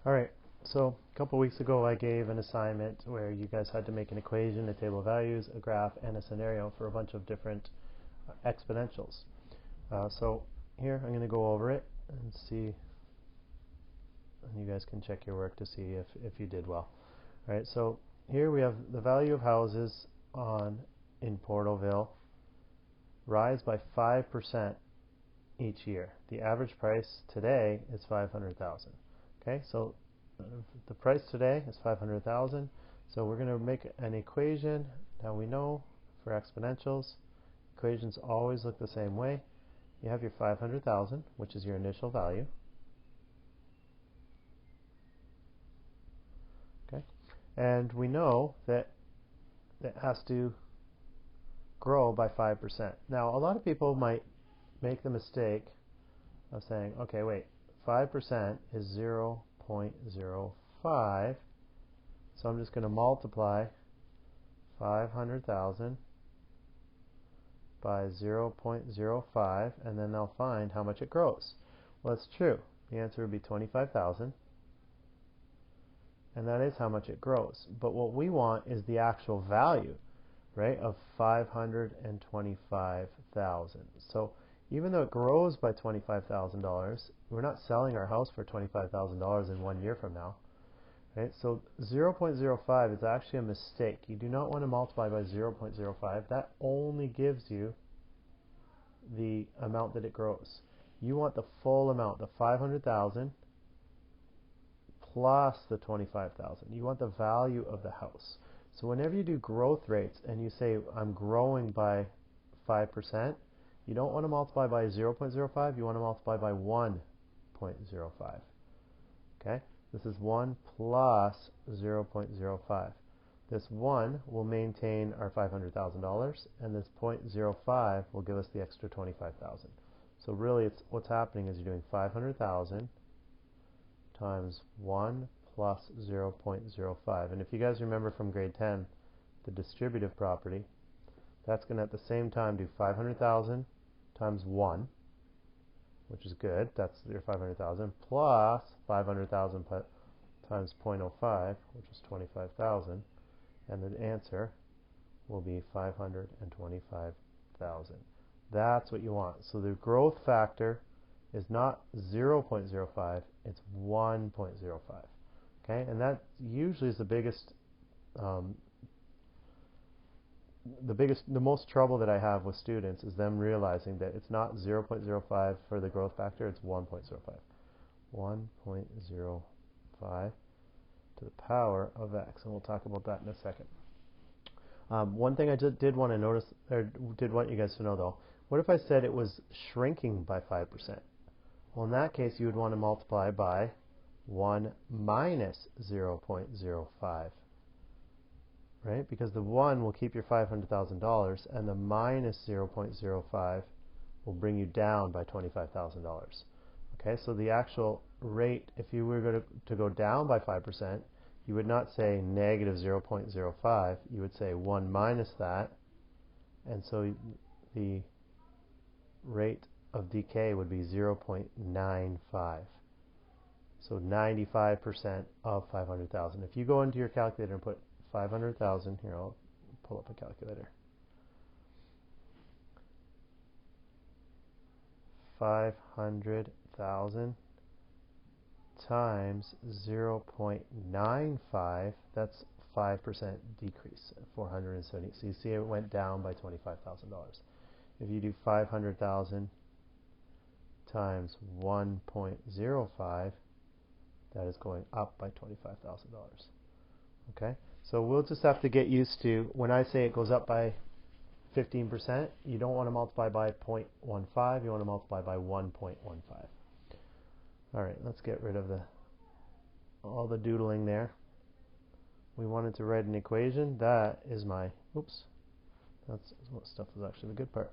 Alright, so a couple weeks ago I gave an assignment where you guys had to make an equation, a table of values, a graph, and a scenario for a bunch of different exponentials. So here I'm going to go over it and see, and you guys can check your work to see if you did well. Alright, so here we have the value of houses in Portalville rise by 5% each year. The average price today is $500,000. Okay, so the price today is $500,000. So we're going to make an equation. Now we know for exponentials, equations always look the same way. You have your 500,000, which is your initial value. Okay, and we know that it has to grow by 5%. Now a lot of people might make the mistake of saying, okay, wait, 5% is 0.05, so I'm just going to multiply 500,000 by 0.05, and then I'll find how much it grows. Well, it's true. The answer would be 25,000, and that is how much it grows. But what we want is the actual value, right, of 525,000. So even though it grows by $25,000, we're not selling our house for $25,000 in 1 year from now. Right? So 0.05 is actually a mistake. You do not want to multiply by 0.05. That only gives you the amount that it grows. You want the full amount, the 500,000 plus the 25,000. You want the value of the house. So whenever you do growth rates and you say I'm growing by 5%, you don't want to multiply by 0.05, you want to multiply by 1.05. Okay? This is 1 plus 0.05. This 1 will maintain our $500,000, and this 0.05 will give us the extra 25,000. So really what's happening is you're doing 500,000 times 1 plus 0.05. And if you guys remember from grade 10, the distributive property, that's going to at the same time do 500,000 times 1, which is good. That's your 500,000 plus 500,000 times 0.05, which is 25,000, and the answer will be 525,000. That's what you want. So the growth factor is not 0.05, it's 1.05. Okay, and that usually is the most trouble that I have with students is them realizing that it's not 0.05 for the growth factor, it's 1.05. 1.05 to the power of x, and we'll talk about that in a second. One thing I did want to notice, or did want you guys to know though, what if I said it was shrinking by 5%? Well, in that case, you would want to multiply by 1 minus 0.05. Right? Because the 1 will keep your $500,000 and the minus 0.05 will bring you down by $25,000. Okay, so the actual rate, if you were going to go down by 5%, you would not say negative 0.05, you would say 1 minus that, and so the rate of decay would be 0.95. So 95% of 500,000. If you go into your calculator and put 500,000, here I'll pull up a calculator. 500,000 times 0.95, that's 5% decrease, 470. So you see it went down by $25,000. If you do 500,000 times 1.05, that is going up by $25,000. Okay? So we'll just have to get used to, when I say it goes up by 15%, you don't want to multiply by 0.15, you want to multiply by 1.15. Alright, let's get rid of all the doodling there. We wanted to write an equation. That is my, that's what stuff is actually the good part.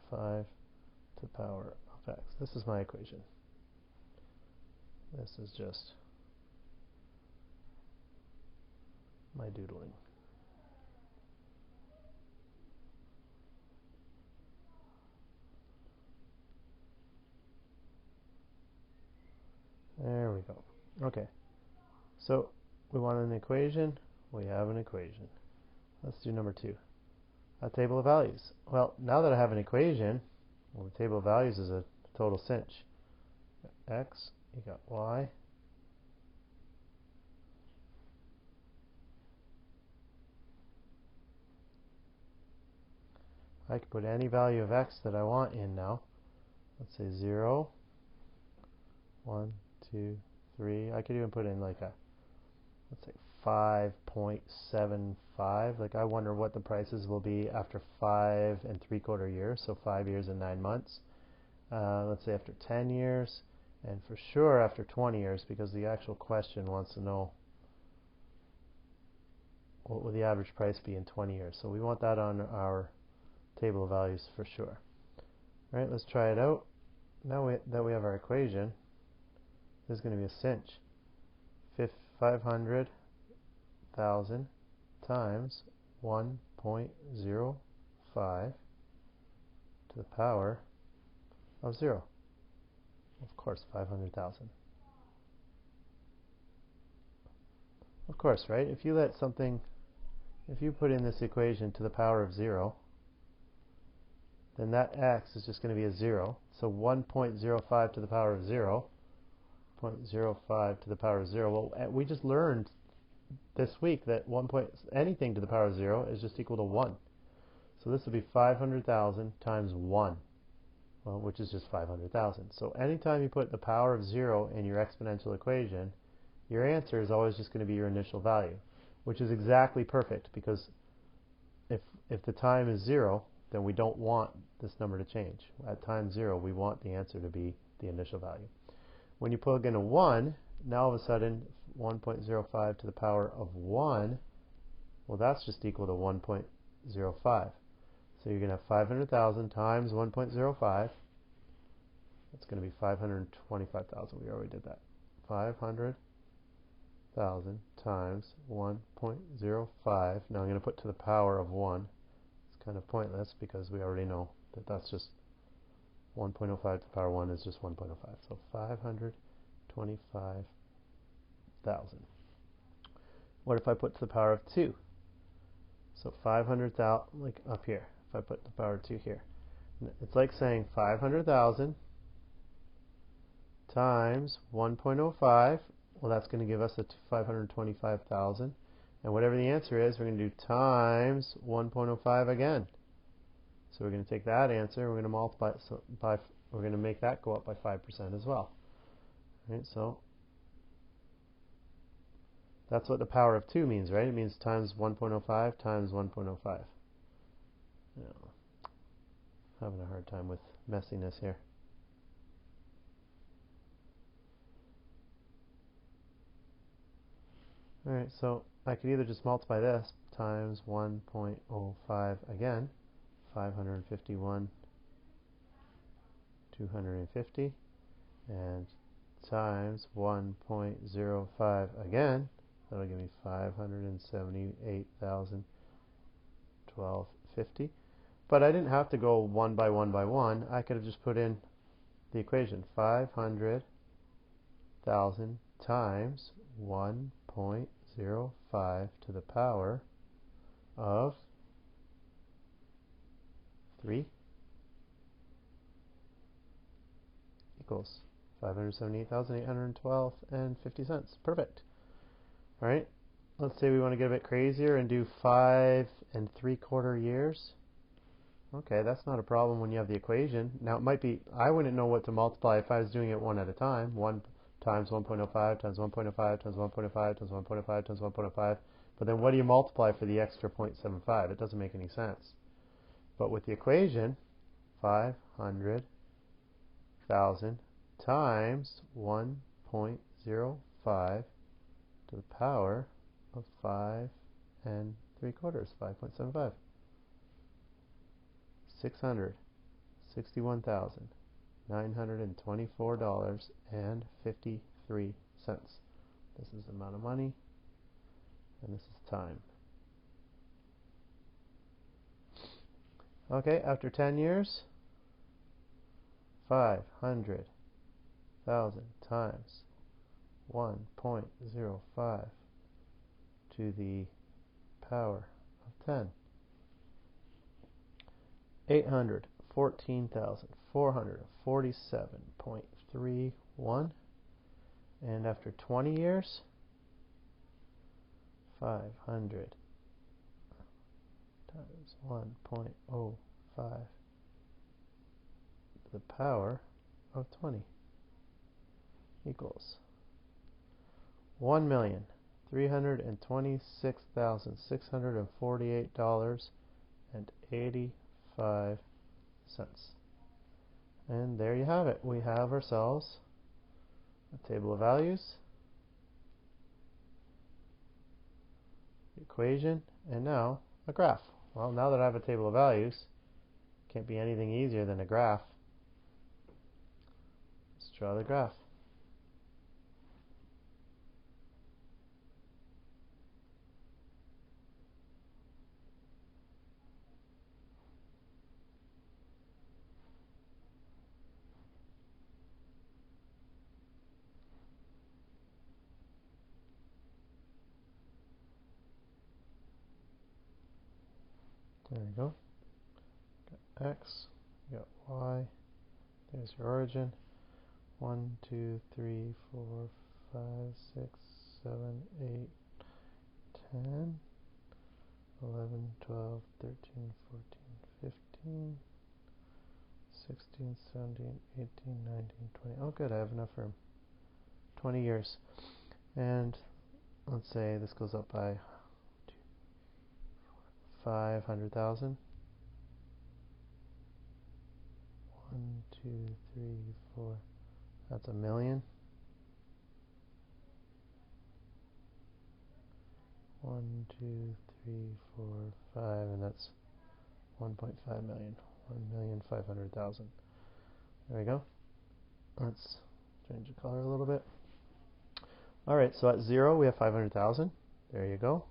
5 to the power of x. This is my equation. This is just my doodling. There we go. Okay, so we want an equation. We have an equation. Let's do number 2. A table of values. Well, now that I have an equation, well, the table of values is a total cinch. X, you got Y. I can put any value of X that I want in now. Let's say 0, 1, 2, 3. I could even put in like a, let's say 5.75. Like I wonder what the prices will be after 5 3/4 years, so 5 years and 9 months. Let's say after 10 years, and for sure after 20 years, because the actual question wants to know what will the average price be in 20 years. So we want that on our table of values for sure. All right, let's try it out. Now that we have our equation, this is going to be a cinch. 500,000 times 1.05 to the power of 0. Of course, 500,000. Of course, right? If you put in this equation to the power of 0, then that x is just going to be a 0. So 1.05 to the power of 0, 0.05 to the power of 0. Well, we just learned this week that anything to the power of 0 is just equal to 1. So this would be 500,000 times 1, well, which is just 500,000. So anytime you put the power of 0 in your exponential equation, your answer is always just going to be your initial value, which is exactly perfect, because if the time is 0, then we don't want this number to change. At time 0, we want the answer to be the initial value. When you plug in a 1, now all of a sudden 1.05 to the power of 1, well, that's just equal to 1.05. So you're going to have 500,000 times 1.05. That's going to be 525,000. We already did that. 500,000 times 1.05. Now I'm going to put to the power of 1. It's kind of pointless because we already know that that's just 1.05 to the power 1 is just 1.05. So 525,000. What if I put to the power of 2? So 500,000, like up here, if I put the power of 2 here. It's like saying 500,000 times 1.05. Well, that's going to give us a 525,000. And whatever the answer is, we're going to do times 1.05 again. So we're going to take that answer, we're going to multiply it we're going to make that go up by 5% as well. All right, so that's what the power of 2 means, right? It means times 1.05 times 1.05. Having a hard time with messiness here. Alright, so I could either just multiply this times 1.05 again, 551, 250, and times 1.05 again, that'll give me 578,1250. But I didn't have to go one by one by one. I could have just put in the equation 500,000 times 1.05 to the power of 3 equals 578,812 and 50 cents. Perfect. All right. Let's say we want to get a bit crazier and do 5 3/4 years. Okay, that's not a problem when you have the equation. Now it might be, I wouldn't know what to multiply if I was doing it one at a time. 1 times 1.05 times 1.05 times 1.05 times 1.05 times 1.05. But then what do you multiply for the extra 0.75? It doesn't make any sense. But with the equation, 500,000 times 1.05 to the power of 5 3/4, 5.75. $661,924.53. This is the amount of money, and this is time. Okay, after 10 years, 500,000 times 1.05 to the power of 10. 814,447.31. And after 20 years, 500 times 1.05 to the power of 20 equals 1,326,648.85. And there you have it. We have ourselves a table of values, equation, and now a graph. Well, now that I have a table of values, can't be anything easier than a graph. Let's draw the graph. There we go. Got X, you got Y, there's your origin. 1, 2, 3, 4, 5, 6, 7, 8, 10, 11, 12, 13, 14, 15, 16, 17, 18, 19, 20. Oh good, I have enough room. 20 years. And let's say this goes up by 500,000. 1, 2, 3, 4. That's a million. 1, 2, 3, 4, 5, and that's 1.5 million. 1,500,000. There we go. Let's change the color a little bit. Alright, so at 0 we have 500,000. There you go.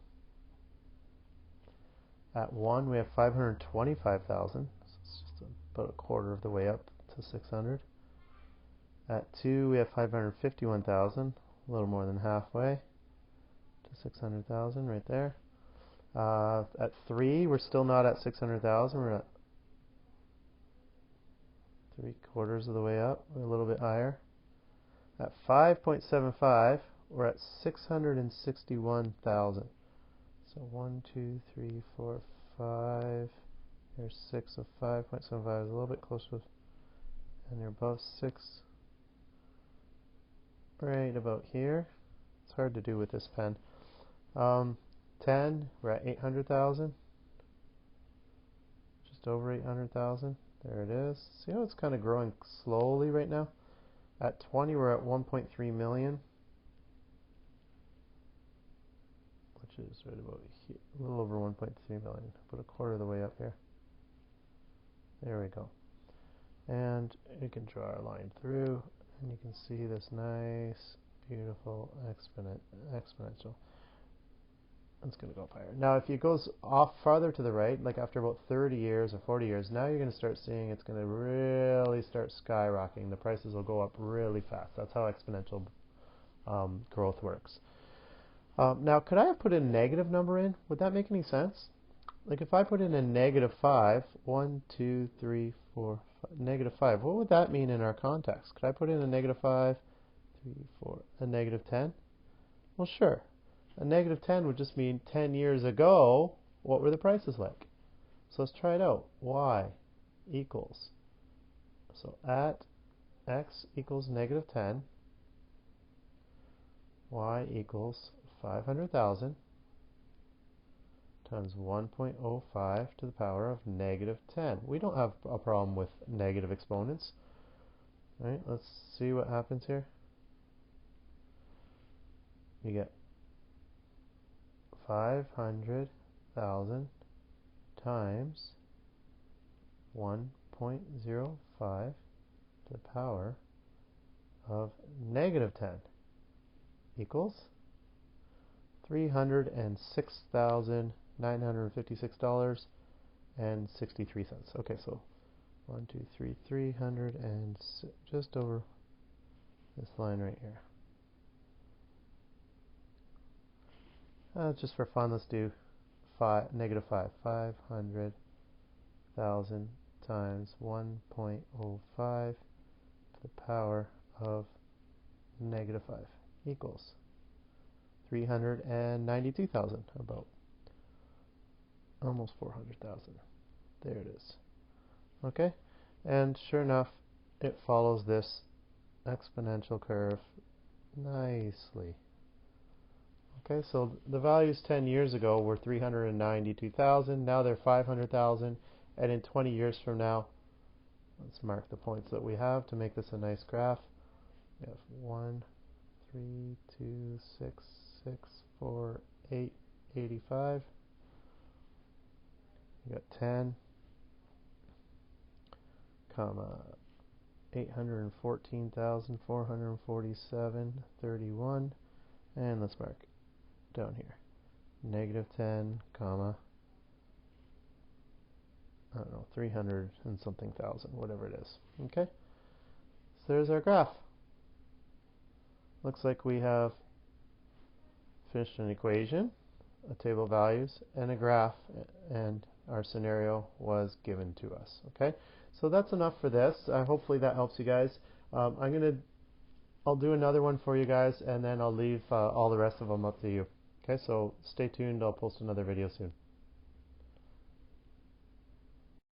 At 1 we have 525,000. So it's just about a quarter of the way up to 600. At 2 we have 551,000. A little more than halfway to 600,000 right there. At 3 we're still not at 600,000. We're at 3/4 of the way up. We're a little bit higher. At 5.75 we're at 661,000. So 1, 2, 3, 4, 5. Here's 6, so 5.75 is a little bit closer, and they're both 6 right about here. It's hard to do with this pen. 10, we're at 800,000. Just over 800,000. There it is. See how it's kind of growing slowly right now? At 20, we're at 1.3 million. Which is right about here, a little over 1.3 million, about a quarter of the way up here. There we go. And you can draw our line through, and you can see this nice, beautiful exponential. It's going to go up higher. Now, if it goes off farther to the right, like after about 30 years or 40 years, now you're going to start seeing it's going to really start skyrocketing. The prices will go up really fast. That's how exponential growth works. Now, could I have put a negative number in? Would that make any sense? Like if I put in a -5, 1, 2, 3, 4, 5, -5, what would that mean in our context? Could I put in a -5, 3, 4, a -10? Well, sure. A -10 would just mean 10 years ago, what were the prices like? So let's try it out. Y equals, so at x equals -10, y equals 500,000 times 1.05 to the power of -10. We don't have a problem with negative exponents. All right, let's see what happens here. You get 500,000 times 1.05 to the power of -10 equals $306,956.63. Okay, so 1, 2, 3, 300 and just over this line right here. Just for fun, let's do negative 5. 500,000 times 1.05 to the power of negative 5 equals 392,000, about almost 400,000. There it is. Okay, and sure enough, it follows this exponential curve nicely. Okay, so the values 10 years ago were 392,000, now they're 500,000, and in 20 years from now, let's mark the points that we have to make this a nice graph. We have 1, 3, 2, 6, 6, 4, 8, 85. You got 10, comma, 814,447, 31, and let's mark down here. Negative 10, comma, I don't know, 300 and something thousand, whatever it is. Okay? So there's our graph. Looks like we have finished an equation, a table of values, and a graph, and our scenario was given to us. Okay? So that's enough for this. Hopefully that helps you guys. I'll do another one for you guys, and then I'll leave all the rest of them up to you. Okay, so stay tuned. I'll post another video soon.